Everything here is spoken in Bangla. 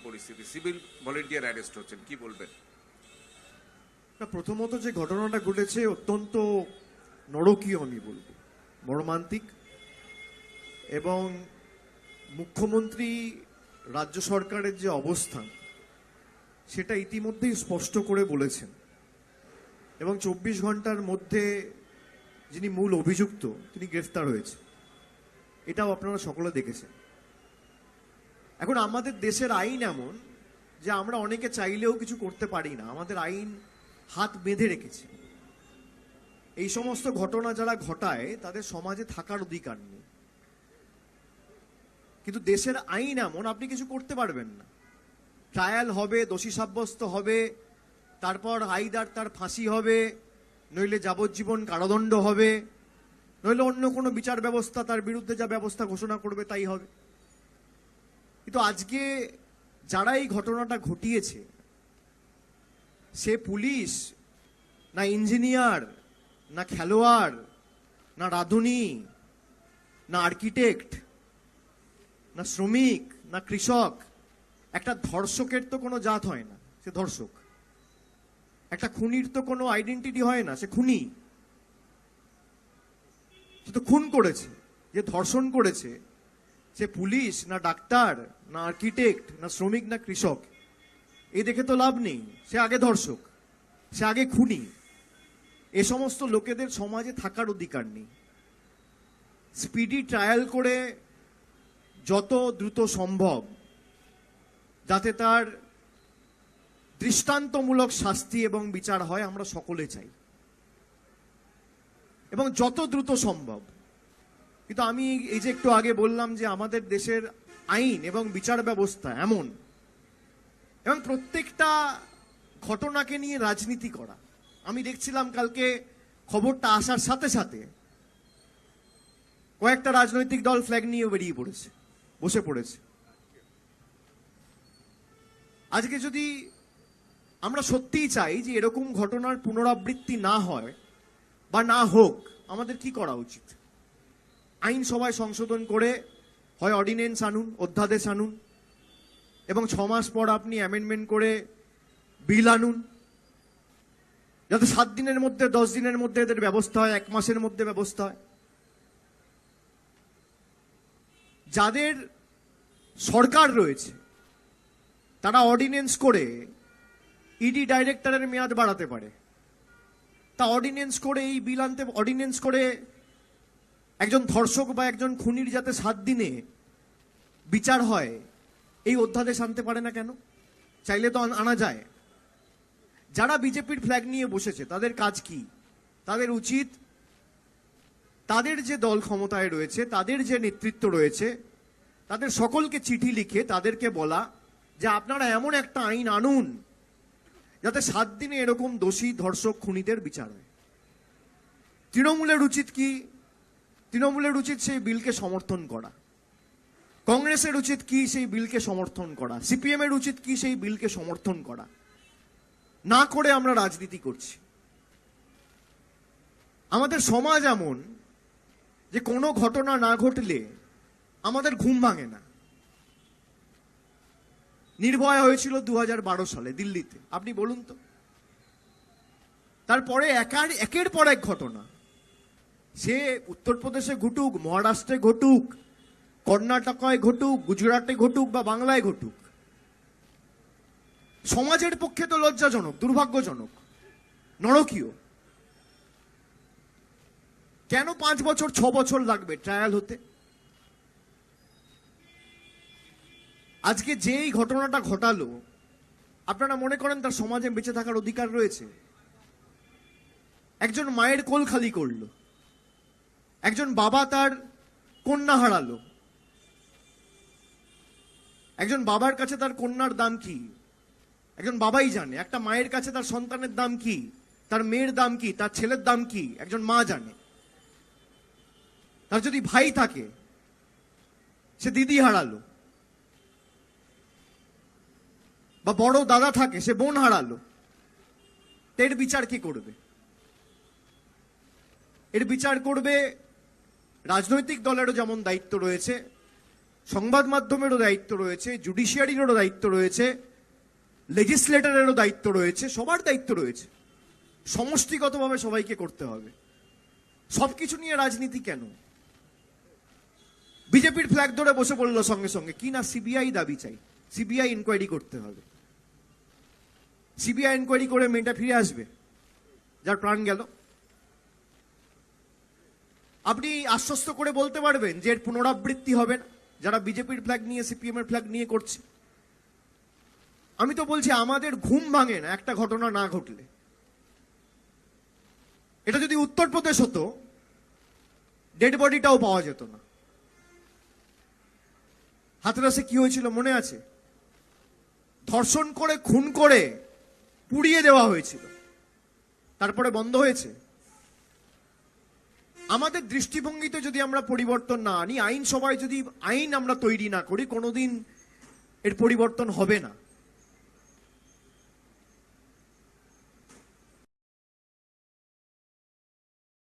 পরিস্থিতি, সিভিল ভলেন্টিয়ার অ্যারেস্ট হচ্ছেন, কি বলবেন? না, প্রথমত যে ঘটনাটা ঘটেছে অত্যন্ত নরকীয় আমি বলবো, মর্মান্তিক। এবং মুখ্যমন্ত্রী, রাজ্য সরকারের যে অবস্থান সেটা ইতিমধ্যেই স্পষ্ট করে বলেছেন, এবং 24 ঘন্টার মধ্যে যিনি মূল অভিযুক্ত তিনি গ্রেফতার হয়েছে, এটাও আপনারা সকলে দেখেছেন। এখন আমাদের দেশের আইন এমন যে আমরা অনেকে চাইলেও কিছু করতে পারি না, আমাদের আইন হাত বেঁধে রেখেছে। এই সমস্ত ঘটনা যারা ঘটায় তাদের সমাজে থাকার অধিকার নেই, কিন্তু দেশের আইন এমন আপনি কিছু করতে পারবেন না। ট্রায়াল হবে, দোষী সাব্যস্ত হবে, তারপর আইদার তার ফাঁসি হবে, নইলে যাবজ্জীবন কারাদণ্ড হবে, নইলে অন্য কোনো বিচার ব্যবস্থা তার বিরুদ্ধে যা ব্যবস্থা ঘোষণা করবে তাই হবে। কিন্তু আজকে যারা এই ঘটনাটা ঘটিয়েছে, সে পুলিশ না ইঞ্জিনিয়ার, না খেলোয়াড়, না রাঁধুনি, না আর্কিটেক্ট, না শ্রমিক, না কৃষক। একটা ধর্ষকের তো কোনো জাত হয় না, সে ধর্ষক। একটা খুনির তো কোনো আইডেন্টিটি হয় না, সে খুনি। সে তো খুন করেছে। যে ধর্ষণ করেছে সে পুলিশ না ডাক্তার, না আর্কিটেক্ট, না শ্রমিক, না কৃষক। এই দেখে তো লাভ নেই, সে আগে ধর্ষক, সে আগে খুনি। এ সমস্ত লোকেদের সমাজে থাকার অধিকার নেই। স্পিডি ট্রায়াল করে যত দ্রুত সম্ভব যাতে তার দৃষ্টান্তমূলক শাস্তি এবং বিচার হয় আমরা সকলে চাই, এবং যত দ্রুত সম্ভব। কিন্তু আমি এই যে একটু আগে বললাম যে আমাদের দেশের আইন এবং বিচার ব্যবস্থা এমন, এবং প্রত্যেকটা ঘটনাকে নিয়ে রাজনীতি করা। আমি দেখছিলাম কালকে খবরটা আসার সাথে সাথে কয়েকটা রাজনৈতিক দল ফ্ল্যাগ নিয়ে বেরিয়ে পড়েছে, বসে পড়েছে। আজকে যদি আমরা সত্যিই চাই যে এরকম ঘটনার পুনরাবৃত্তি না হয় বা না হোক, আমাদের কি করা উচিত? আইন সভায় সংশোধন করে হয় অর্ডিন্যান্স আনুন, অধ্যাদেশ আনুন, এবং 6 মাস পর আপনি অ্যামেন্ডমেন্ট করে বিল আনুন, যাতে 7 দিনের মধ্যে, 10 দিনের মধ্যে এদের ব্যবস্থা হয়, 1 মাসের মধ্যে ব্যবস্থা হয়। যাদের সরকার রয়েছে তারা অর্ডিন্যান্স করে ইডি ডাইরেক্টরের মেয়াদ বাড়াতে পারে। তা অর্ডিন্যান্স করে এই বিল আনতে, অর্ডিন্যান্স করে একজন ধর্ষক বা একজন খুনির যাতে 7 দিনে বিচার হয় এই অধ্যাদেশ আনতে পারে না কেন? চাইলে তো আনা যায়। যারা বিজেপির ফ্ল্যাগ নিয়ে বসেছে তাদের কাজ কি? তাদের উচিত তাদের যে দল ক্ষমতায় রয়েছে, তাদের যে নেতৃত্ব রয়েছে, তাদের সকলকে চিঠি লিখে তাদেরকে বলা যে আপনারা এমন একটা আইন আনুন যাতে 7 দিনে এরকম দোষী ধর্ষক খুনিদের বিচার হয়। তৃণমূলের উচিত কি? তৃণমূলের উচিত সেই বিলকে সমর্থন করা। কংগ্রেসের উচিত কি? সেই বিলকে সমর্থন করা। সিপিএম এর উচিত কি? সেই বিলকে সমর্থন করা। না করে আমরা রাজনীতি করছি। আমাদের সমাজ এমন যে কোনো ঘটনা না ঘটলে আমাদের ঘুম ভাঙে না। নির্ভয়া হয়েছিল 2012 সালে দিল্লিতে, আপনি বলুন তো। তারপরে একের পর এক ঘটনা, সে উত্তরপ্রদেশে ঘটুক, মহারাষ্ট্রে ঘটুক, কর্ণাটকায় ঘটুক, গুজরাটে ঘটুক বা বাংলায় ঘটুক, সমাজের পক্ষে তো লজ্জাজনক, দুর্ভাগ্যজনক, নরকীয়। কেন 5 বছর 6 বছর লাগবে ট্রায়াল হতে? আজকে যে এই ঘটনাটা ঘটালো, আপনারা মনে করেন তার সমাজে বেঁচে থাকার অধিকার রয়েছে? একজন মায়ের কোল খালি করলো, একজন বাবা তার কন্যা হারালো। একজন বাবার কাছে তার কন্যার দাম কি একজন বাবাই জানে, একটা মায়ের কাছে তার সন্তানের দাম কি, তার মেয়ের দাম কি, তার ছেলের দাম কি একজন মা জানে। তার যদি ভাই থাকে সে দিদি হারালো, বা বড় দাদা থাকে সে বোন হারালো। এর বিচার কি করবে? এর বিচার করবে রাজনৈতিক দলেরও যেমন দায়িত্ব রয়েছে, সংবাদ মাধ্যমেরও দায়িত্ব রয়েছে, জুডিশিয়ারিরও দায়িত্ব রয়েছে, লেজিসলেটরেরও দায়িত্ব রয়েছে, সবার দায়িত্ব রয়েছে। সমষ্টিগতভাবে সবাইকে করতে হবে। সবকিছু নিয়ে রাজনীতি কেন? বিজেপির ফ্ল্যাগ ধরে বসে পড়লো সঙ্গে সঙ্গে, কি না সিবিআই দাবি চাই, সিবিআই ইনকোয়ারি করতে হবে। সিবিআই ইনকোয়ারি করে মেয়েটা ফিরে আসবে যার প্রাণ গেল? আপনি আশ্বস্ত করে বলতে পারবেন যে এর পুনরাবৃত্তি হবে না, যারা বিজেপির ফ্ল্যাগ নিয়ে সিপিএম এর ফ্ল্যাগ নিয়ে করছে? আমি তো বলছি আমাদের ঘুম ভাঙে না একটা ঘটনা না ঘটলে। এটা যদি উত্তরপ্রদেশ হতো, ডেড বডিটাও পাওয়া যেত না। হাতরাসে কি হয়েছিল মনে আছে? ধর্ষণ করে খুন করে পুড়িয়ে দেওয়া হয়েছিল, তারপরে বন্ধ হয়েছে। আমাদের দৃষ্টিভঙ্গিতে যদি আমরা পরিবর্তন না আনি, আইনসভায় যদি আইন আমরা তৈরি না করি, কোনোদিন এর পরিবর্তন হবে না।